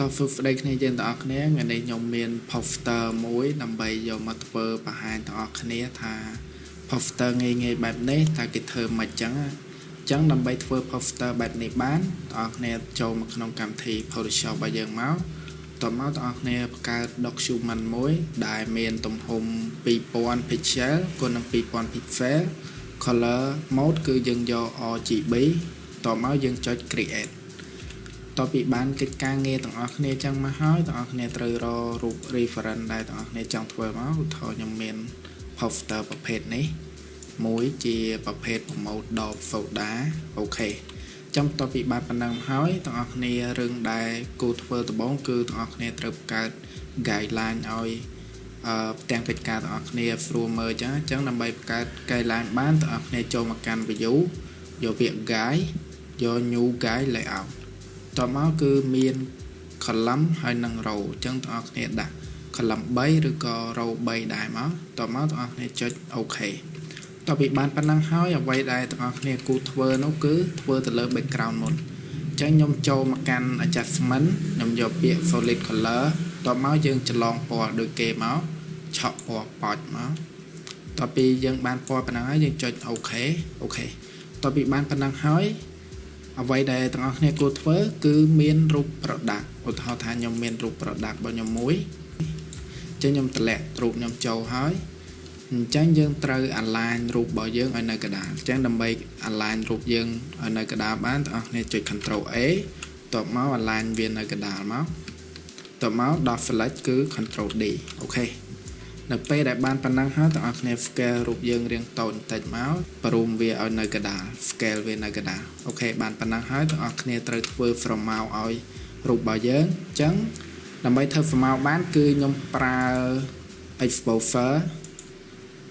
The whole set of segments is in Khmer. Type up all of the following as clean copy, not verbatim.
តោះស្ដីគ្នាយើងទាំងអស់គ្នាថ្ងៃនេះខ្ញុំមាន poster មួយដើម្បីយកមកធ្វើបង្ហាញទាំងអស់គ្នាថា poster ងាយៗបែបនេះតើគេធ្វើមិនអញ្ចឹងដើម្បីធ្វើ poster បែបនេះបានទាំងអស់គ្នាចូលមកក្នុងកម្មវិធី Photoshop របស់យើងមកតមកទាំងអស់គ្នាបង្កើត document មួយដែលមានទំហំ2000 pixel គុណនឹង2000 pixel color mode គឺយើងយក RGB តមកយើងចុច create តពីបានកិច្ចការងារទាំងអស់គ្នាចឹងមកហើយទាំងអស់គ្នាត្រូវរករូប reference ដែលទាំងអស់គ្នាចង់ធ្វើមកឧទាហរណ៍ខ្ញុំមាន poster ប្រភេទនេះមួយជាប្រភេទ promote dot folder អូខេចាំតពីបានប៉ុណ្ណឹងហើយទាំងអស់គ្នារឿងដែលគូធ្វើដំបូងគឺទាំងអស់គ្នាត្រូវបង្កើត guideline ឲ្យទាំងកិច្ចការទាំងអស់គ្នា through merge អញ្ចឹងដើម្បីបង្កើត guideline បានទាំងអស់គ្នាចូលមកកាន់ view យកពាក្យ guide យក new guide layout តមកគឺមាន column ហើយនិង row អញ្ចឹងទាំងអស់គ្នាដាក់ column 3 ឬក៏ row 3ដែរមកតមកទាំងអស់គ្នាចុច OK តពីបានប៉ុណ្ណឹងហើយអ្វីដែលទាំងអស់គ្នាគូធ្វើនោះគឺធ្វើទៅលើ background មុនអញ្ចឹងខ្ញុំចូលមកកាន់ adjustment ខ្ញុំយកពាក្យ solid color តមកយើងច្រឡងពណ៌ដូចគេមកឆក់ពណ៌ប៉ោចមកតពីយើងបានពណ៌ប៉ុណ្ណឹងហើយយើងចុច OK តពីបានប៉ុណ្ណឹងហើយអ្វីដែលទាំងអស់គ្នាគួរធ្វើគឺមានរូប product ឧទាហរណ៍ថាខ្ញុំមានរូប product របស់ខ្ញុំមួយអញ្ចឹងខ្ញុំតម្លាក់រូបខ្ញុំចូលហើយអញ្ចឹងយើងត្រូវ align រូបរបស់យើងឲ្យនៅកណ្ដាលអញ្ចឹងដើម្បី align រូបយើងឲ្យនៅកណ្ដាលបានទាំងអស់គ្នាចុច Ctrl A តបមក align វានៅកណ្ដាលមកតបមក dot select គឺ Ctrl D អូខេនៅពេលដែលបានប៉ុណ្ណឹងហើយទាំងអស់គ្នា scale រូបយើងរាងតូចបន្តិចមកបរូមវាឲ្យនៅកណ្ដាល scale វានៅកណ្ដាលអូខេបានប៉ុណ្ណឹងហើយទាំងអស់គ្នាត្រូវធ្វើ from out ឲ្យរូបរបស់យើងអញ្ចឹងដើម្បីធ្វើ from out បានគឺខ្ញុំប្រើ exposure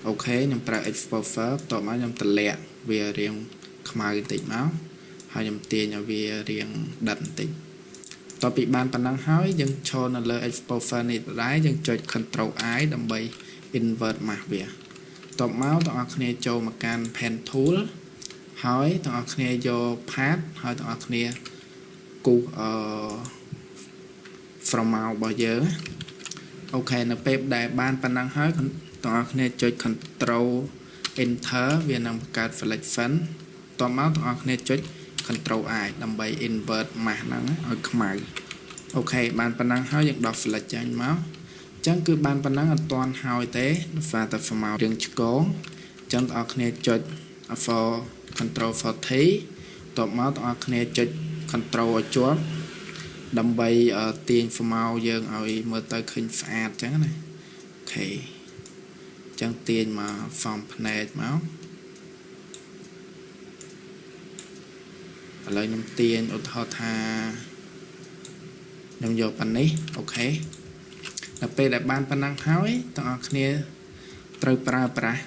អូខេខ្ញុំប្រើ exposure តបមកខ្ញុំតម្លាក់វារាងខ្មៅបន្តិចមកហើយខ្ញុំទាញឲ្យវារាងដិតបន្តិចតពីបានប៉ុណ្ណឹងហើយយើងឈរនៅលើ exposure នេះដែរយើងចុច Ctrl I ដើម្បី invert mask វាតបមកទាំងអស់គ្នាចូលមកកាន់ pen tool ហើយទាំងអស់គ្នាយក path ហើយទាំងអស់គ្នាគូសfrom out របស់យើងអូខេនៅពេលដែលបានប៉ុណ្ណឹងហើយទាំងអស់គ្នាចុច Ctrl Enter វានឹងបង្កើត selection តបមកទាំងអស់គ្នាចុច Ctrl I ដើម្បី invert mask ហ្នឹងឲ្យខ្មៅអូខេបានប៉ុណ្ណឹងហើយយើងដោះ select ចេញមកអញ្ចឹងគឺបានប៉ុណ្ណឹងអត់ទាន់ហើយទេវាតែ from out រឿងឆ្កងអញ្ចឹងទាំងអស់គ្នាចុច for Ctrl 40តបមកទាំងអស់គ្នាចុច Ctrl ឲ្យជាប់ដើម្បីទាញ from out យើងឲ្យមើលទៅឃើញស្អាតអញ្ចឹងណាអូខេអញ្ចឹងទាញមក form ភ្នែកមកឥឡូវខ្ញុំទាញឧទាហរណ៍ថាខ្ញុំយកប៉ុណ្នេះអូខេដល់ពេលដែលបានប៉ុណ្ណឹងហើយទាំងអស់គ្នាត្រូវប្រើប្រាស់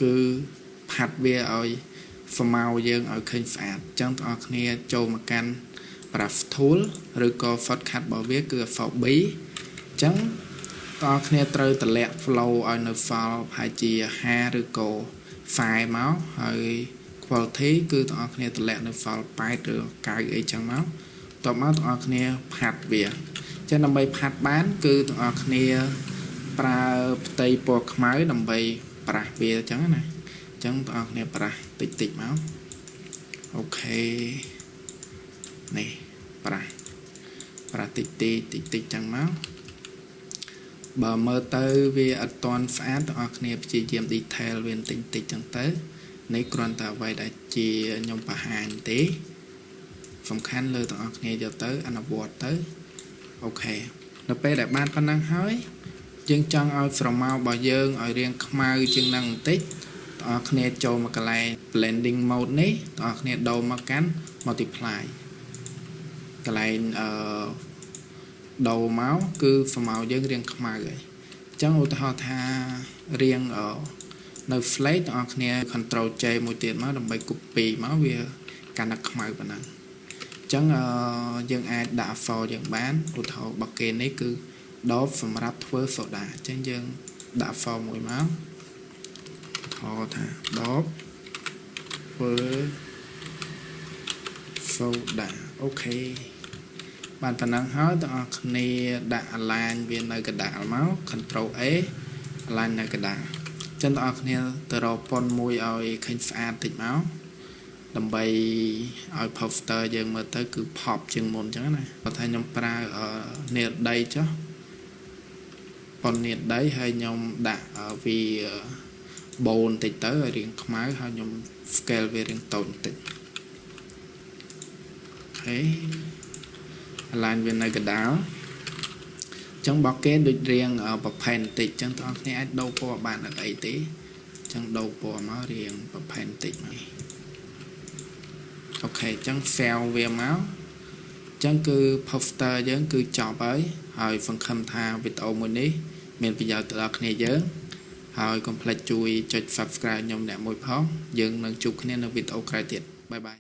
គឺផាត់វាឲ្យស្មៅយើងឲ្យឃើញស្អាតអញ្ចឹងទាំងអស់គ្នាចូលមកកាន់ brush tool ឬក៏ shortcut របស់វាគឺ Alt B អញ្ចឹងទាំងអស់គ្នាត្រូវតម្លាក់ flow ឲ្យនៅ file ប្រហែលជា50ឬក៏ file មកហើយ quality គឺទាំងអស់គ្នាតម្លាក់នៅ file 8ឬ9អីចឹងមកតបមកទាំងអស់គ្នាផាត់វាចឹងដើម្បីផាត់បានគឺទាំងអស់គ្នាប្រើផ្ទៃពណ៌ខ្មៅដើម្បីប្រាស់វាចឹងណាអញ្ចឹងទាំងអស់គ្នាប្រាស់តិចមកអូខេនេះប្រាស់តិចចឹងមកបើមើលទៅវាអត់ទាន់ស្អាតទាំងអស់គ្នាព្យាយាម detail វាបន្តិចចឹងទៅនេះគ្រាន់តែអ្វីដែលជាខ្ញុំបង្ហាញទេសំខាន់លើទាំងអស់គ្នាយកទៅអនុវត្តទៅអូខេនៅពេលដែលបានប៉ុណ្ណឹងហើយយើងចង់ឲ្យ from out របស់យើងឲ្យរាងខ្មៅជាងនឹងបន្តិចទាំងអស់គ្នាចូលមកកន្លែង blending mode នេះទាំងអស់គ្នាដូរមកកាន់ multiply កន្លែងដូរមកគឺ from out យើងរាងខ្មៅហើយអញ្ចឹងឧទាហរណ៍ថារាងនៅ flat ទាំងអស់គ្នា Ctrl J មួយទៀតមកដើម្បី copy មកវាកាន់តែខ្មៅប៉ុណ្ណឹងអញ្ចឹងយើងអាចដាក់ for យើងបានឧទាហរណ៍របស់គេនេះគឺ dot សម្រាប់ធ្វើ soda អញ្ចឹងយើងដាក់ for មួយមកឧទាហរណ៍ថា dot ធ្វើ soda អូខេ បានប៉ុណ្ណឹងហើយទាំងអស់គ្នាដាក់ align វានៅកណ្ដាលមក Ctrl A align នៅកណ្ដាលចឹងទាំងអស់គ្នាទៅរកប៉ុនមួយឲ្យឃើញស្អាតតិចមកដើម្បីឲ្យ poster យើងមើលទៅគឺ pop ជាងមុនចឹងណាគាត់ថាខ្ញុំប្រើនាដដីចុះប៉ុននាដដីហើយខ្ញុំដាក់វាបូនតិចទៅឲ្យរាងខ្មៅហើយខ្ញុំ scale វារាងតូចបន្តិចអូខេ align វានៅកណ្ដាលចឹងបោះគេដូចរៀងប្រផែនបន្តិចចឹងបងប្អូនអាចដូរពណ៌បានអត់អីទេចឹងដូរពណ៌មករៀងប្រផែនបន្តិចមកអូខេចឹង sell វាមកចឹងគឺ poster យើងគឺចប់ហើយសង្ឃឹមថាវីដេអូមួយនេះមានប្រយោជន៍ទៅដល់គ្នាយើងហើយកុំភ្លេចជួយចុច subscribe ខ្ញុំអ្នកមួយផងយើងនឹងជួបគ្នានៅវីដេអូក្រោយទៀតបាយបាយ